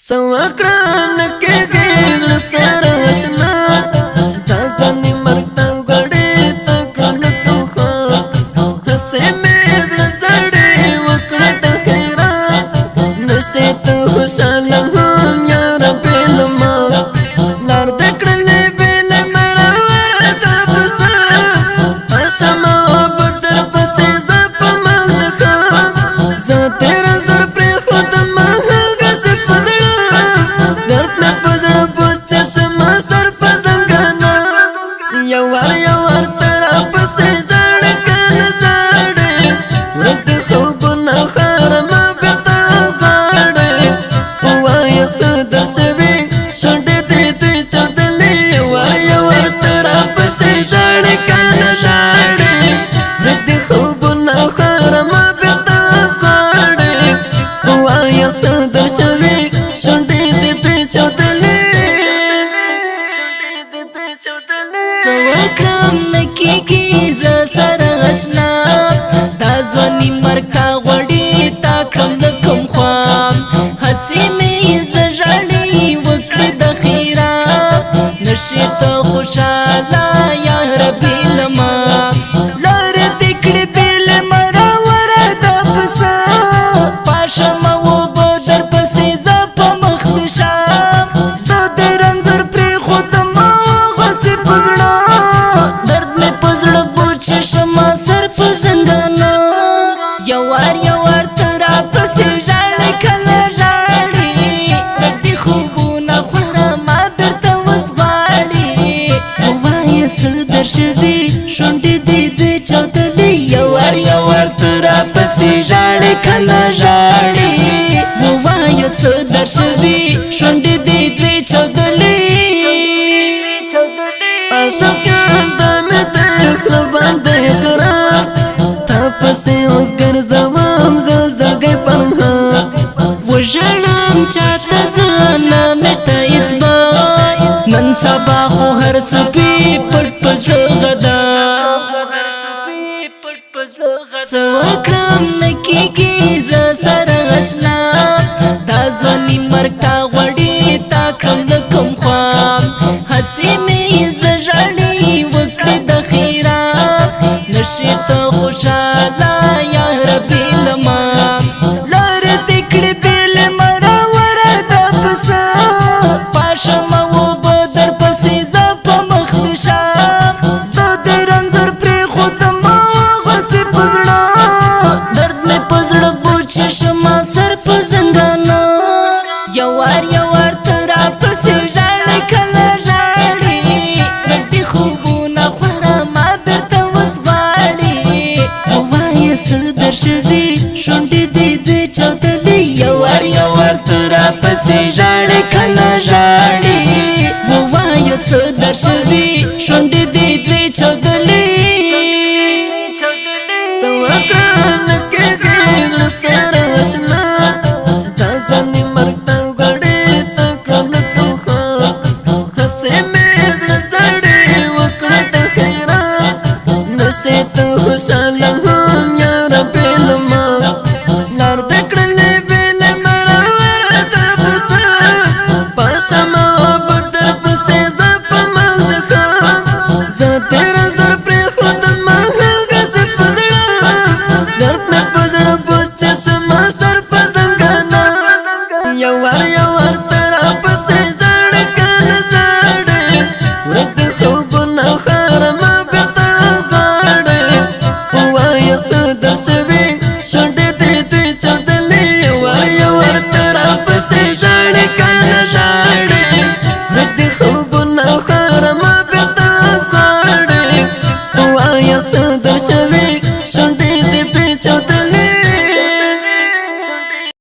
سوکران کې ګیر سره آشنا تاسنی مرتا غړې تکړه کوم خو هسه مې زړه وکړه ته خیره نشه ته خوشاله هم یا رب لما لار دکړلې بل مرور ته بس اسما بدر پسې زپ مغد خان زه تیرا زر پر خود ما غسه پزړه درد مې پزړه پوچ سما سر پزنګنا یو ور تر پسې ځړ کله ځړ ورته خوب نه خرم بتا ځړ وای سدر شوي شونډې دې چدلې ور تر پسې ځړ کله ځړ ورته خوب نه خرم بتا ځړ وای سدر شوي شونډې دې چدلې سوکرام نکیږي زړه سره آشنا دا ځواني مرګ تا غوړي تا کړم د کوم خوام هسې مې زړه ژړې وکړې د خیره نشې ته خوشاله یا ربي لما لار دې کړې بېل مرور د پسه پاشمه وبه در پسې زه په مخ د شام زه د رنځور پرېښودم غسې په زړه درد مې په زړه بوچ شمه سر په زنګانه یو وار ته راپسې ژاړې کله ژاړې ردي خوبونه خوره ما بېرته اوس غواړې ووایه څه در شوي شونډې دې دوې چاودلې یو وار ته راپسې ژاړې کله ژاړې ووایه څه در شوي شونډې دې دوې چاودلې عاشقان د مې د خپل باندې ګران تا پسې اوس ګرځوم زه زړګی پنهان وژړم چاته زه نامشته اعتبار نن سبا خو هر صوفي پټ په زړه غدا څه وکړم نه کېږي زړه سره آشنا دا ځواني مرګ تا غوړي تا کړم د کوم خوام هسې مې زړه ژړې وکړې د خیره نشې ته خوشاله یا ربي لما لار دې کړې بېل مرور د پسه پاشمه وبه در پسې زه په مخ د شام زه د رنځور پرېښودم غسې په زړه درد مې په زړه بوچ شمه سر په زنګانه یو وار ته راپسې ژاړې کله ژاړې ردي خوبونه خوره ما بېرته اوس غواړې ووایه څه در شوي شونډې دې دوې چاودلې یو وار ته راپسې ژاړې کله ژاړې ووایه څه در شوي شونډې دې دوې چاودلې سوکران کې ګیر سره آشنا تاسنی مرګ تا غړې تکړه کوم خو هسه مې زړه وکړه ته خیره نشه ته خوشاله هم یا رب لما لار دکړلې بل مرور ته بس پښما بدر پسې زپ مغد خان زه تیرا زر پر خود ما غسه پزړه درد مې پزړه پوچ سما سر پزنګنا یو ور تر پسې ځړ کله ځړ ورته خوب نه خرم بتا ځړ وای سدر شوي شونډې دې چدلې ور تر پسې ځړ کله ځړ ورته خوب نه خرم بتا ځړ وای سدر شوي شونډې